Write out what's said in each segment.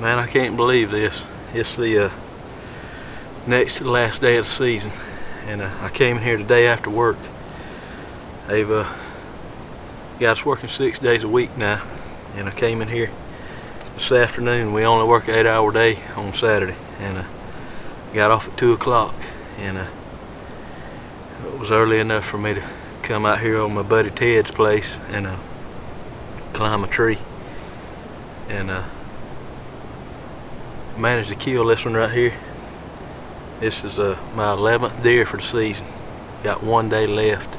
Man, I can't believe this. It's the next to the last day of the season, and I came in here today after work. They've got us working 6 days a week now, and I came in here this afternoon. We only work an 8-hour day on Saturday, and got off at 2 o'clock, and it was early enough for me to come out here on my buddy Ted's place and climb a tree, and managed to kill this one right here. This is my 11th deer for the season. Got 1 day left.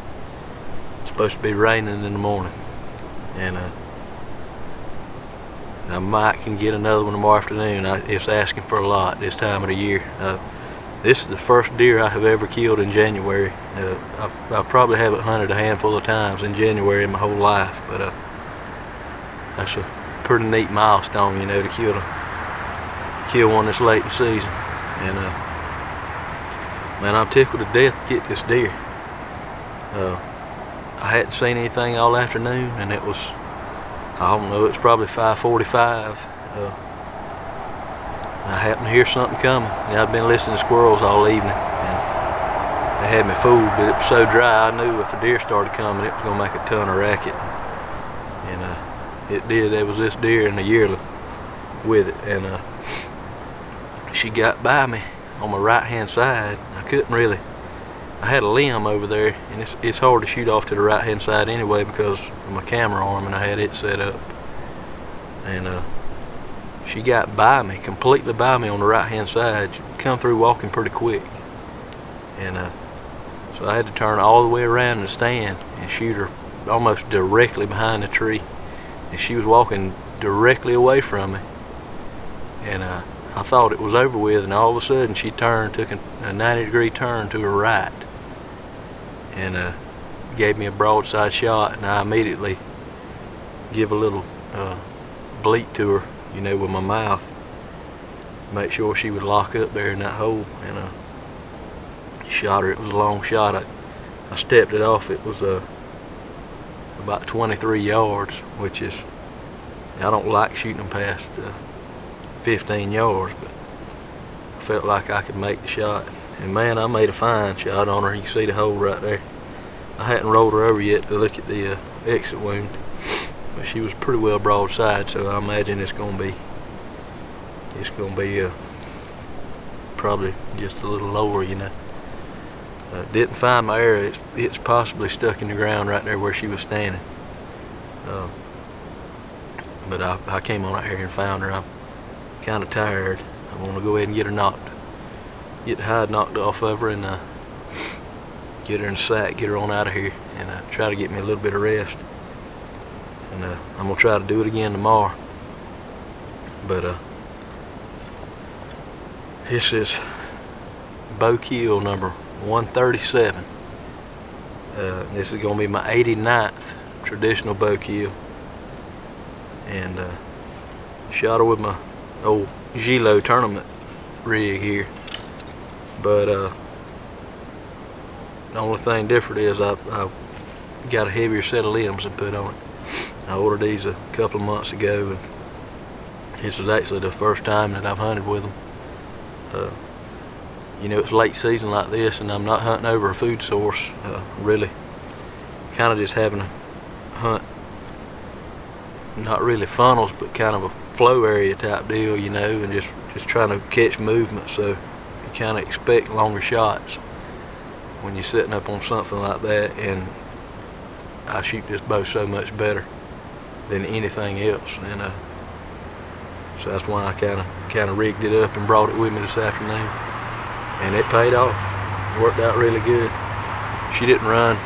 It's supposed to be raining in the morning, and I might can get another one tomorrow afternoon. It's asking for a lot this time of the year. This is the first deer I have ever killed in January. I probably haven't hunted a handful of times in January in my whole life, but that's a pretty neat milestone, you know, to kill one this late in the season. And man, I'm tickled to death to get this deer. I hadn't seen anything all afternoon, and it was, I don't know, it's probably 5:45. I happened to hear something coming. I've been listening to squirrels all evening, and they had me fooled, but it was so dry I knew if a deer started coming it was going to make a ton of racket. And it did. There was this deer in the yearling with it, and she got by me on my right hand side. I couldn't really, I had a limb over there, and it's hard to shoot off to the right hand side anyway because of my camera arm, and I had it set up. And she got by me, completely by me on the right hand side. She come through walking pretty quick, and so I had to turn all the way around in the stand and shoot her almost directly behind the tree, and she was walking directly away from me, and I thought it was over with, and all of a sudden she turned, took a 90-degree turn to her right, and gave me a broadside shot, and I immediately give a little bleat to her, you know, with my mouth, make sure she would lock up there in that hole, and shot her. It was a long shot. I stepped it off. It was about 23 yards, which is, I don't like shooting them past 15 yards, but I felt like I could make the shot. And man, I made a fine shot on her. You can see the hole right there. I hadn't rolled her over yet to look at the exit wound, but she was pretty well broadside, so I imagine it's gonna be probably just a little lower, you know. Didn't find my arrow. It's possibly stuck in the ground right there where she was standing. But I came on out here and found her. I'm kind of tired. I want to go ahead and get the hide knocked off of her, and get her in the sack, get her on out of here, and try to get me a little bit of rest. And I'm gonna try to do it again tomorrow. But this is bow kill number 137. This is gonna be my 89th traditional bow kill, and shot her with my old Gillo tournament rig here. But the only thing different is I've got a heavier set of limbs to put on it. I ordered these a couple of months ago, and this is actually the first time that I've hunted with them. You know, it's late season like this, and I'm not hunting over a food source. Really, kind of just having a hunt, not really funnels, but kind of a flow area type deal, you know, and just trying to catch movement. So you kind of expect longer shots when you're sitting up on something like that, and I shoot this bow so much better than anything else, and so that's why I kind of rigged it up and brought it with me this afternoon, and it paid off. It worked out really good. She didn't run.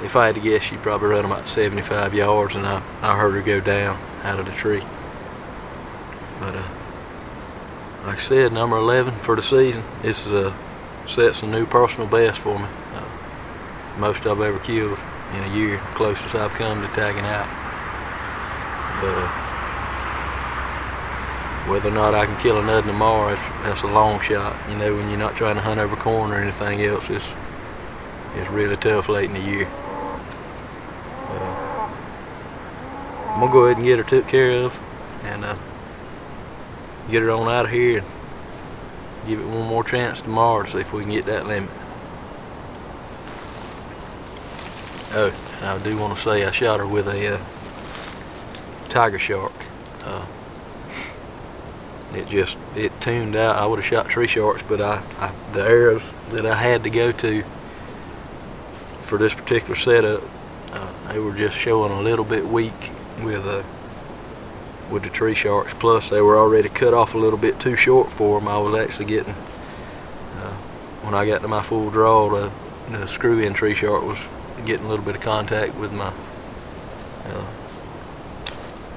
If I had to guess, she'd probably run about 75 yards, and I heard her go down out of the tree. But like I said, number 11 for the season. This sets a new personal best for me. Most I've ever killed in a year, closest I've come to tagging out. But whether or not I can kill another tomorrow, that's a long shot. You know, when you're not trying to hunt over corn or anything else, it's really tough late in the year. I'm gonna go ahead and get her took care of. and get her on out of here and give it one more chance tomorrow to see if we can get that limit. Oh, I do want to say I shot her with a Tigershark. It tuned out. I would have shot tree sharks, but the arrows that I had to go to for this particular setup, they were just showing a little bit weak with the tree sharks. Plus, they were already cut off a little bit too short for them. I was actually getting, when I got to my full draw, the screw-in tree shark was getting a little bit of contact with my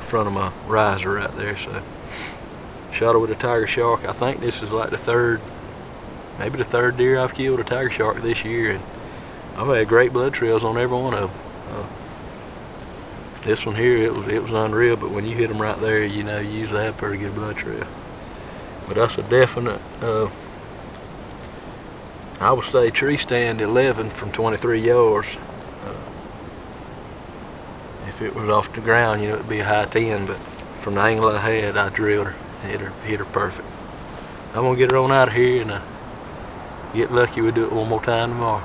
front of my riser right there. So shot her with a Tigershark. I think this is like maybe the third deer I've killed a Tigershark this year, and I've had great blood trails on every one of them. This one here, it was unreal, but when you hit them right there, you know, you usually have a pretty good blood trail. But that's a definite, I would say tree stand 11 from 23 yards. If it was off the ground, you know, it'd be a high 10, but from the angle I had, I drilled her, hit her perfect. I'm gonna get her on out of here and get lucky we'll do it one more time tomorrow.